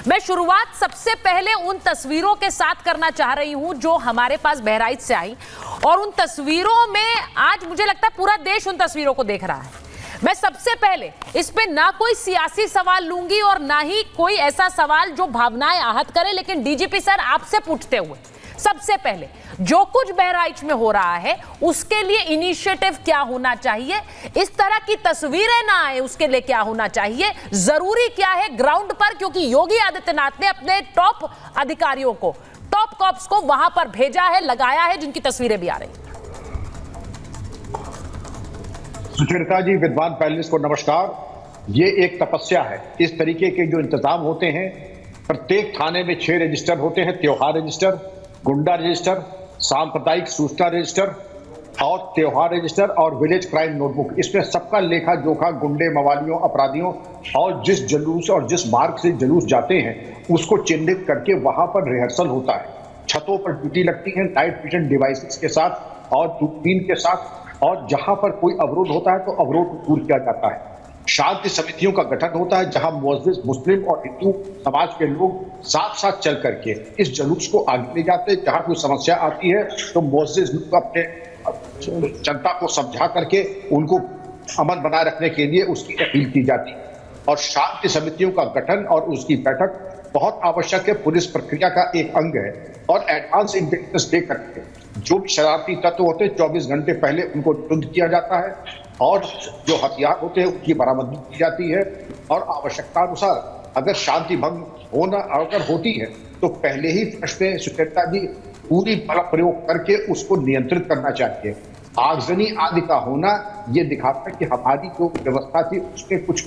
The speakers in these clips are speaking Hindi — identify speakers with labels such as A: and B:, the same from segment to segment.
A: मैं शुरुआत सबसे पहले उन तस्वीरों के साथ करना चाह रही हूं जो हमारे पास बहराइच से आई, और उन तस्वीरों में आज मुझे लगता है पूरा देश उन तस्वीरों को देख रहा है। मैं सबसे पहले इस पे ना कोई सियासी सवाल लूंगी और ना ही कोई ऐसा सवाल जो भावनाएं आहत करे, लेकिन डीजीपी सर आपसे पूछते हुए सबसे पहले जो कुछ बहराइच में हो रहा है उसके लिए इनिशिएटिव क्या होना चाहिए, इस तरह की तस्वीरें ना आए उसके लिए क्या होना चाहिए, जरूरी क्या है ग्राउंड पर, क्योंकि योगी आदित्यनाथ ने अपने टॉप अधिकारियों को, टॉप कॉप्स को वहां पर भेजा है, लगाया है, जिनकी तस्वीरें भी आ रही हैं।
B: सुचरिता जी, विद्वान पैनलिस्ट को नमस्कार। ये एक तपस्या है। इस तरीके के जो इंतजाम होते हैं, प्रत्येक थाने में 6 रजिस्टर होते हैं, त्योहार रजिस्टर, गुंडा रजिस्टर, सांप्रदायिक सूचना रजिस्टर और त्योहार रजिस्टर और विलेज क्राइम नोटबुक। इसमें सबका लेखा जोखा गुंडे, मवालियों, अपराधियों और जिस जुलूस और जिस मार्ग से जुलूस जाते हैं उसको चिन्हित करके वहां पर रिहर्सल होता है। छतों पर ड्यूटी लगती है नाइट विजन डिवाइसेस के साथ और दूरबीन के साथ, और जहां पर कोई अवरोध होता है तो अवरोध को दूर किया जाता है। शांति समितियों का गठन होता है जहां मुस्लिम और हिंदू समाज के लोग साथ साथ चल करके इस जुलूस को आगे ले जाते हैं। जहां कोई समस्या आती है तो मुस्लिम लोग अपने जनता को समझा करके उनको अमन बनाए रखने के लिए उसकी अपील की जाती है। और शांति समितियों का गठन और उसकी बैठक बहुत आवश्यक है, पुलिस प्रक्रिया का एक अंग है। और एडवांस इंटेलिजेंस दे करके जो भी शरारती तत्व होते हैं 24 घंटे पहले उनको तुरंत किया जाता है, और जो हथियार होते हैं उनकी बरामदगी की जाती है। और आवश्यकता अनुसार अगर शांति भंग होना अगर होती है तो पहले ही फर्स्ट में सुचरिता जी पूरी बल प्रयोग करके उसको नियंत्रित करना चाहिए। आगजनी आदि का होना ये दिखाता है कि हमारी जो व्यवस्था थी उसमें कुछ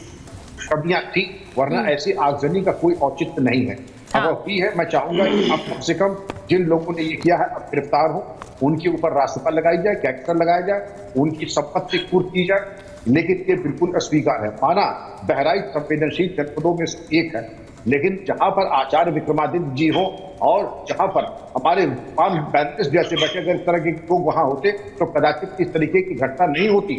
B: कमियां थी, वरना ऐसी आगजनी का कोई औचित्य नहीं है। अगर भी है, मैं चाहूंगा कि अब कम से कम जिन लोगों ने ये किया है अब गिरफ्तार हो, उनके ऊपर रासुका लगाई जाए, गैंगस्टर लगाया जाए, उनकी संपत्ति कुर्क की जाए। लेकिन ये बिल्कुल अस्वीकार है। माना बहराइच संवेदनशील जनपदों में से एक है, लेकिन जहां पर आचार्य विक्रमादित्य जी हो और जहां पर हमारे पैनलिस्ट जैसे बैठे अगर इस तरह के लोग वहां होते तो कदाचित इस तरीके की घटना नहीं होती।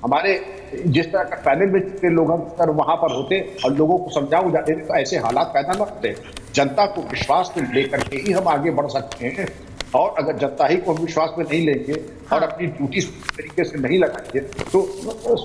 B: हमारे जिस तरह का पैनल में जितने लोग अगर वहां पर होते और लोगों को समझाओ जाते तो ऐसे हालात पैदा न होते। जनता को विश्वास में लेकर के ही हम आगे बढ़ सकते हैं, और अगर जनता ही को विश्वास में नहीं लेंगे और अपनी ड्यूटी तरीके से नहीं लगाएंगे तो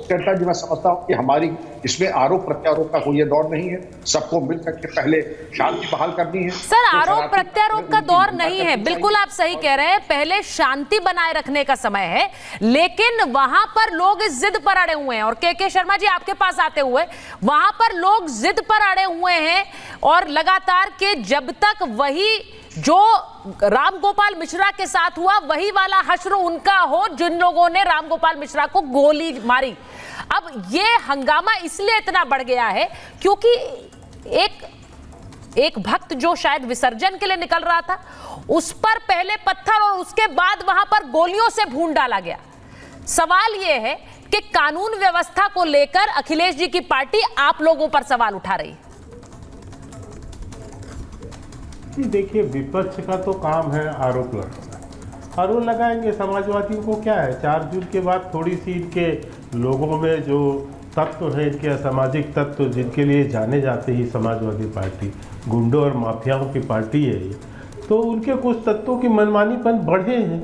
B: जनता जी, मैं समझता हूँ कि हमारी इसमें आरोप प्रत्यारोप का कोई दौर नहीं है। सबको मिल करके पहले शांति बहाल करनी है।
A: सर, आरोप प्रत्यारोप का दौर नहीं है, बिल्कुल आप सही कह रहे हैं। पहले शांति बनाए रखने का समय है, लेकिन वहां पर लोग इस जिद पर अड़े हुए हैं। और के शर्मा जी, आपके पास आते हुए, वहां पर लोग जिद पर अड़े हुए हैं और लगातार के जब तक वही जो राम गोपाल मिश्रा के साथ हुआ वही वाला हश्र उनका हो जिन लोगों ने राम गोपाल मिश्रा को गोली मारी। अब ये हंगामा इसलिए इतना बढ़ गया है क्योंकि एक भक्त जो शायद विसर्जन के लिए निकल रहा था, उस पर पहले पत्थर और उसके बाद वहां पर गोलियों से भून डाला गया। सवाल यह है कि कानून व्यवस्था को लेकर अखिलेश जी की पार्टी आप लोगों पर सवाल उठा रही है।
C: देखिए, विपक्ष का तो काम है आरोप लगाना। आरोप लगाएंगे, समाजवादियों को क्या है, 4 जून के बाद थोड़ी सी इनके लोगों में जो तत्व है, इनके असामाजिक तत्व जिनके लिए जाने जाते ही समाजवादी पार्टी गुंडों और माफियाओं की पार्टी है, तो उनके कुछ तत्वों की मनमानीपन बढ़े हैं।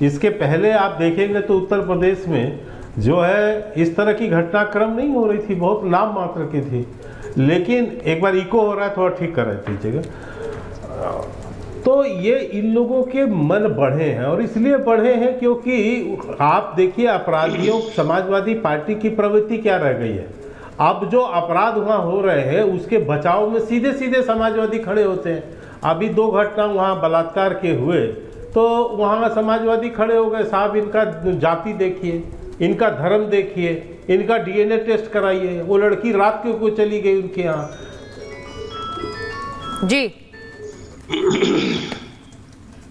C: इसके पहले आप देखेंगे तो उत्तर प्रदेश में जो है इस तरह की घटनाक्रम नहीं हो रही थी, बहुत नाम मात्र की थी। लेकिन एक बार इको हो रहा है, थोड़ा ठीक कर दीजिएगा। तो ये इन लोगों के मन बढ़े हैं, और इसलिए बढ़े हैं क्योंकि आप देखिए अपराधियों, समाजवादी पार्टी की प्रवृत्ति क्या रह गई है। अब जो अपराध वहाँ हो रहे हैं उसके बचाव में सीधे सीधे समाजवादी खड़े होते हैं। अभी 2 घटना वहाँ बलात्कार के हुए तो वहाँ समाजवादी खड़े हो गए, साहब इनका जाति देखिए, इनका धर्म देखिए, इनका DNA टेस्ट कराइए। वो लड़की रात को चली गई उनके यहाँ
A: जी।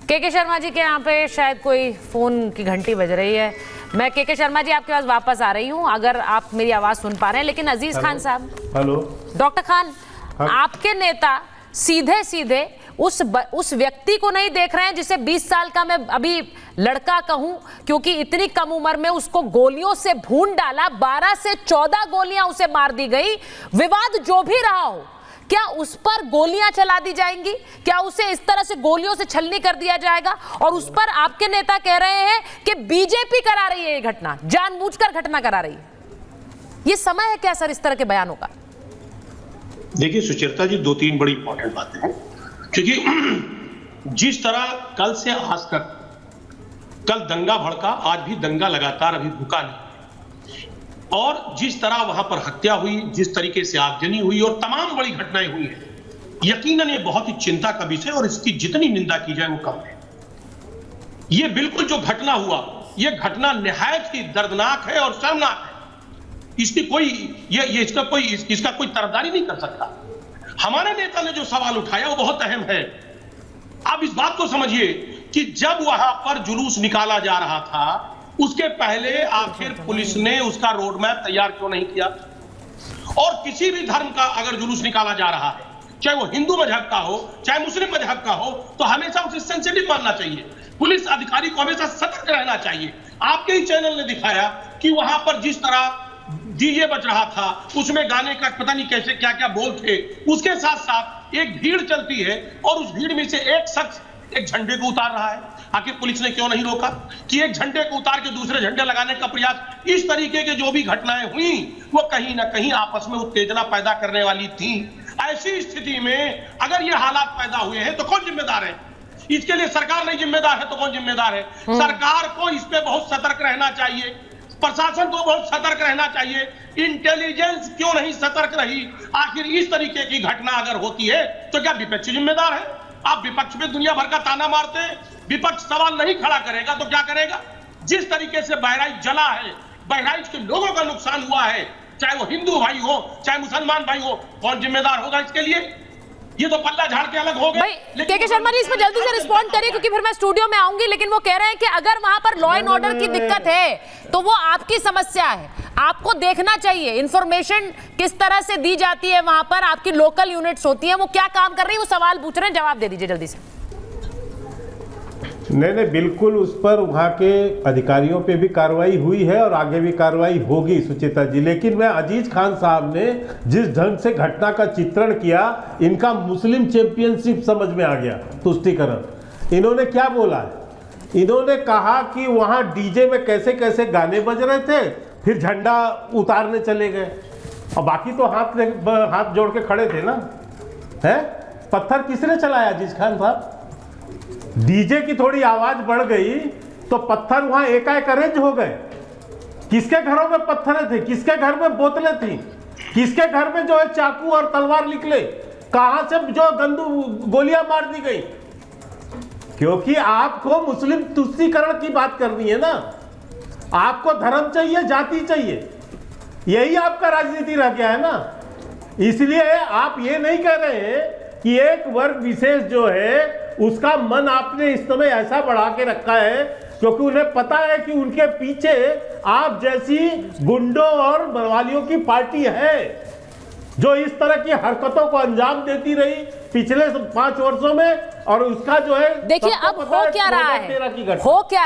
A: के शर्मा जी के यहाँ पे शायद कोई फोन की घंटी बज रही है। मैं के शर्मा जी आपके पास वापस आ रही हूँ अगर आप मेरी आवाज सुन पा रहे हैं। लेकिन अजीज खान साहब,
C: हेलो
A: डॉक्टर खान, आपके नेता सीधे सीधे उस व्यक्ति को नहीं देख रहे हैं जिसे 20 साल का मैं अभी लड़का कहूं, क्योंकि इतनी कम उम्र में उसको गोलियों से भून डाला, 12 से 14 गोलियां उसे मार दी गई। विवाद जो भी रहा हो, क्या उस पर गोलियां चला दी जाएंगी? क्या उसे इस तरह से गोलियों से छलनी कर दिया जाएगा? और उस पर आपके नेता कह रहे हैं कि बीजेपी करा रही है ये घटना, जानबूझकर घटना करा रही है। ये समय है क्या सर इस तरह के बयानों का?
D: देखिए सुचेता जी, 2-3 बड़ी इंपॉर्टेंट बातें हैं, क्योंकि जिस तरह कल से आज तक, कल दंगा भड़का, आज भी दंगा लगातार अभी रुका नहीं, और जिस तरह वहां पर हत्या हुई, जिस तरीके से आगजनी हुई और तमाम बड़ी घटनाएं हुई हैं, यकीनन ये बहुत ही चिंता का विषय और इसकी जितनी निंदा की जाए वो कम है। ये बिल्कुल जो घटना हुआ, ये घटना निहायत ही दर्दनाक है और शर्मनाक है। इसकी कोई इसका कोई तरफदारी नहीं कर सकता। हमारे नेता ने जो सवाल उठाया वो बहुत अहम है। आप इस बात को समझिए कि जब वहां पर जुलूस निकाला जा रहा था, उसके पहले आखिर पुलिस ने उसका रोड मैप तैयार क्यों नहीं किया? और किसी भी धर्म का अगर जुलूस निकाला जा रहा है, चाहे वो हिंदू मजहब का हो, चाहे मुस्लिम मजहब का हो, तो हमेशा उसे सेंसिटिव मानना चाहिए। पुलिस अधिकारी को हमेशा सतर्क रहना चाहिए। आपके ही चैनल ने दिखाया कि वहां पर जिस तरह डीजे बज रहा था, उसमें गाने का पता नहीं कैसे क्या क्या बोल थे, उसके साथ साथ एक भीड़ चलती है और उस भीड़ में से एक शख्स एक झंडे को उतार रहा है। आखिर पुलिस ने क्यों नहीं रोका कि एक झंडे को उतार के दूसरे झंडे लगाने का प्रयास? इस तरीके के जो भी घटनाएं हुई वो कहीं ना कहीं आपस में उत्तेजना पैदा करने वाली थी। ऐसी स्थिति में अगर ये हालात पैदा हुए हैं तो कौन जिम्मेदार है? इसके लिए सरकार नहीं जिम्मेदार है तो कौन जिम्मेदार है? सरकार को इस पे बहुत सतर्क रहना चाहिए, प्रशासन को बहुत सतर्क रहना चाहिए। इंटेलिजेंस क्यों नहीं सतर्क रही? आखिर इस तरीके की घटना अगर होती है तो क्या विपक्ष जिम्मेदार है? आप विपक्ष में दुनिया भर का ताना मारते हैं, विपक्ष सवाल नहीं खड़ा करेगा तो क्या करेगा? जिस तरीके से बहराइच जला है, बहराइच के लोगों का नुकसान हुआ है, चाहे वो हिंदू भाई हो चाहे मुसलमान भाई हो, कौन जिम्मेदार होगा इसके लिए? ये तो पल्ला झाड़ के अलग हो गए।
A: के शर्मा जी, इसमें जल्दी से रिस्पॉन्ड करिए क्योंकि फिर मैं स्टूडियो में आऊंगी। लेकिन वो कह रहे हैं कि अगर वहां पर लॉ एंड ऑर्डर की दिक्कत है तो वो आपकी समस्या है, आपको देखना चाहिए इंफॉर्मेशन किस तरह से दी जाती है। वहां पर आपकी लोकल यूनिट्स होती हैं, वो क्या काम कर रही है, वो सवाल पूछ रहे हैं, जवाब दे दीजिए जल्दी से।
C: नहीं, बिल्कुल उस पर वहाँ के अधिकारियों पे भी कार्रवाई हुई है और आगे भी कार्रवाई होगी सुचेता जी। लेकिन मैं अजीज खान साहब ने जिस ढंग से घटना का चित्रण किया, इनका मुस्लिम चैंपियनशिप समझ में आ गया, तुष्टीकरण। इन्होंने क्या बोला है? इन्होंने कहा कि वहाँ डीजे में कैसे कैसे गाने बज रहे थे, फिर झंडा उतारने चले गए और बाकी तो हाथ जोड़ के खड़े थे ना। है पत्थर किसने चलाया अजीज खान साहब? डीजे की थोड़ी आवाज बढ़ गई तो पत्थर वहां एकाएक अरेंज हो गए। किसके घरों में पत्थरें थे? किसके घर में बोतलें थी? किसके घर में जो है चाकू और तलवार निकले? कहां से जो गंदू गोलियां मार दी गई? क्योंकि आपको मुस्लिम तुष्टीकरण की बात करनी है ना, आपको धर्म चाहिए, जाति चाहिए, यही आपका राजनीति रह गया है ना। इसलिए आप ये नहीं कह रहे हैं कि एक वर्ग विशेष जो है उसका मन आपने इस समय ऐसा बढ़ा के रखा है क्योंकि उन्हें पता है कि उनके पीछे आप जैसी गुंडों और बवालियों की पार्टी है जो इस तरह की हरकतों को अंजाम देती रही पिछले 5 वर्षों में। और उसका जो है,
A: देखिए अब हो क्या रहा है, हो क्या